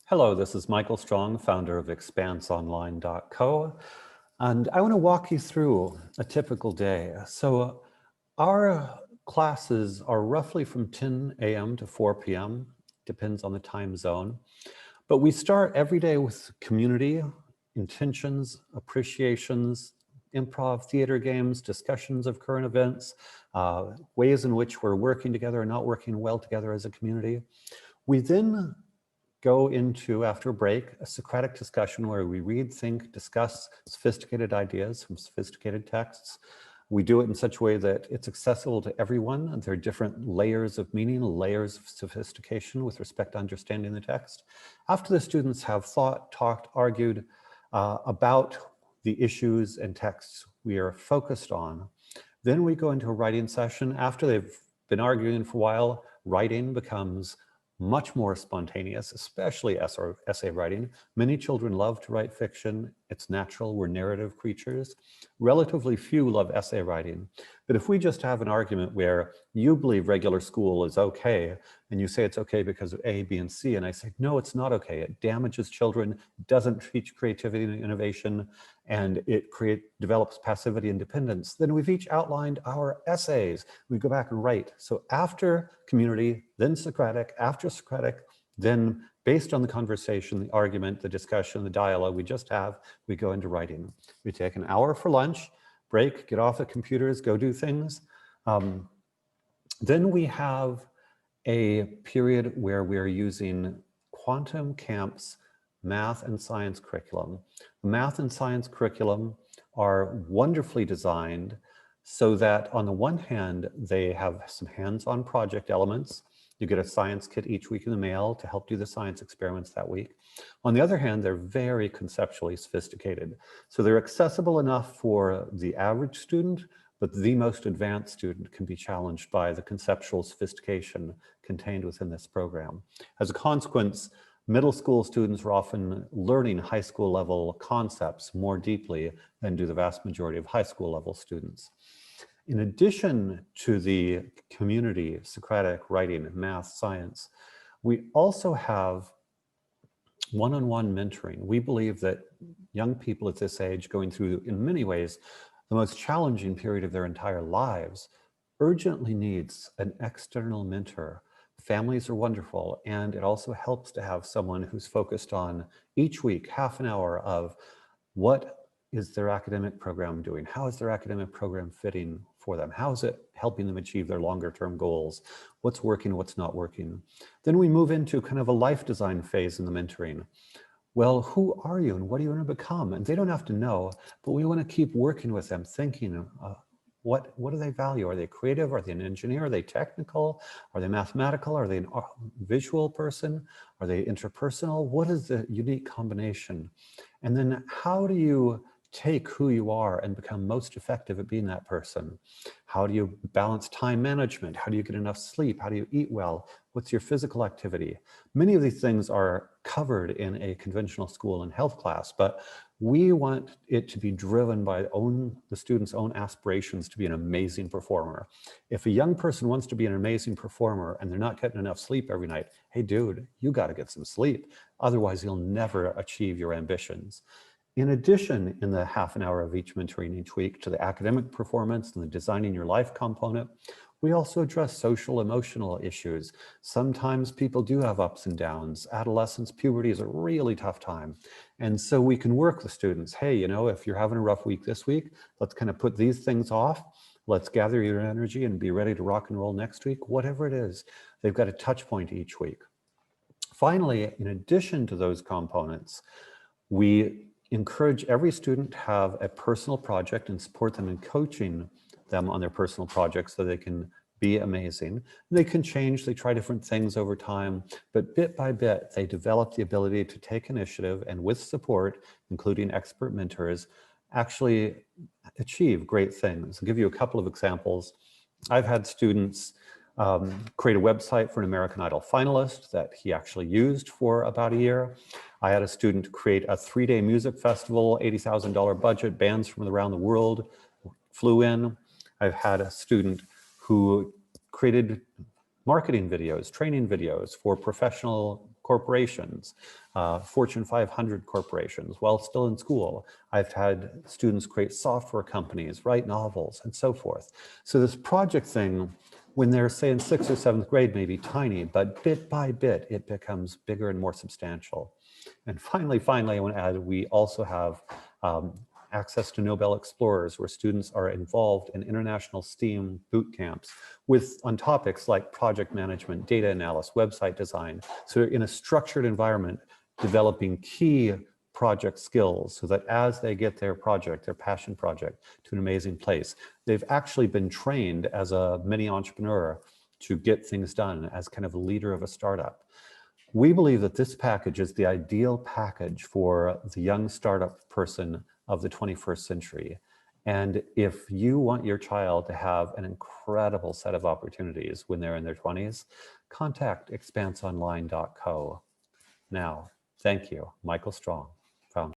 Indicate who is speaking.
Speaker 1: Hello, this is Michael Strong, founder of ExpanseOnline.co, and I want to walk you through a typical day. So our classes are roughly from 10 a.m. to 4 p.m., depends on the time zone. But we start every day with community, intentions, appreciations, improv, theater games, discussions of current events, ways in which we're working together and not working well together as a community. We then go into, after a break, a Socratic discussion where we read, think, discuss sophisticated ideas from sophisticated texts. We do it in such a way that it's accessible to everyone, and there are different layers of meaning, layers of sophistication with respect to understanding the text. After the students have thought, talked, argued about the issues and texts we are focused on, then we go into a writing session. After they've been arguing for a while, writing becomes much more spontaneous, especially essay writing. Many children love to write fiction. It's natural, we're narrative creatures. Relatively few love essay writing. But if we just have an argument where you believe regular school is okay, and you say it's okay because of A, B, and C, and I say, no, it's not okay. It damages children, doesn't teach creativity and innovation, and it develops passivity and dependence, then we've each outlined our essays. We go back and write. So after community, then Socratic, after Socratic, then based on the conversation, the argument, the discussion, the dialogue we just have, we go into writing. We take an hour for lunch, break, get off the computers, go do things. Then we have a period where we're using Quantum Camp's math and science curriculum. The math and science curriculum are wonderfully designed so that on the one hand, they have some hands-on project elements. You get a science kit each week in the mail to help do the science experiments that week. On the other hand, they're very conceptually sophisticated. So they're accessible enough for the average student, but the most advanced student can be challenged by the conceptual sophistication contained within this program. As a consequence, middle school students are often learning high school level concepts more deeply than do the vast majority of high school level students. In addition to the community, Socratic, writing, math, science, we also have one-on-one mentoring. We believe that young people at this age going through, in many ways, the most challenging period of their entire lives urgently needs an external mentor. Families are wonderful, and it also helps to have someone who's focused on each week, half an hour of what is their academic program doing? How is their academic program fitting for them? How is it helping them achieve their longer term goals? What's working, what's not working? Then we move into kind of a life design phase in the mentoring. Well, who are you and what do you want to become? And they don't have to know, but we want to keep working with them, thinking, what do they value? Are they creative? Are they an engineer? Are they technical? Are they mathematical? Are they a visual person? Are they interpersonal? What is the unique combination? And then how do you take who you are and become most effective at being that person? How do you balance time management? How do you get enough sleep? How do you eat well? What's your physical activity? Many of these things are covered in a conventional school and health class, but we want it to be driven by the student's own aspirations to be an amazing performer. If a young person wants to be an amazing performer and they're not getting enough sleep every night, hey dude, you got to get some sleep. Otherwise you'll never achieve your ambitions. In addition, in the half an hour of each mentoring each week to the academic performance and the designing your life component, we also address social emotional issues. Sometimes people do have ups and downs. Adolescence, puberty is a really tough time. And so we can work with students. Hey, you know, if you're having a rough week this week, let's kind of put these things off. Let's gather your energy and be ready to rock and roll next week, whatever it is. They've got a touch point each week. Finally, in addition to those components, we encourage every student to have a personal project and support them in coaching them on their personal projects so they can be amazing. They can change, they try different things over time, but bit by bit, they develop the ability to take initiative and with support, including expert mentors, actually achieve great things. I'll give you a couple of examples. I've had students create a website for an American Idol finalist that he actually used for about a year. I had a student create a 3-day music festival, $80,000 budget, bands from around the world flew in. I've had a student who created marketing videos, training videos for professional corporations, Fortune 500 corporations. While still in school, I've had students create software companies, write novels, and so forth. So this project thing, when they're, say, in 6th or 7th grade, may be tiny, but bit by bit, it becomes bigger and more substantial. And finally, I want to add, we also have access to Nobel Explorers, where students are involved in international STEAM boot camps on topics like project management, data analysis, website design. So in a structured environment, developing key project skills so that as they get their project, their passion project, to an amazing place, they've actually been trained as a mini entrepreneur to get things done as kind of a leader of a startup. We believe that this package is the ideal package for the young startup person of the 21st century. And if you want your child to have an incredible set of opportunities when they're in their 20s, contact expanseonline.co. Now, thank you, Michael Strong.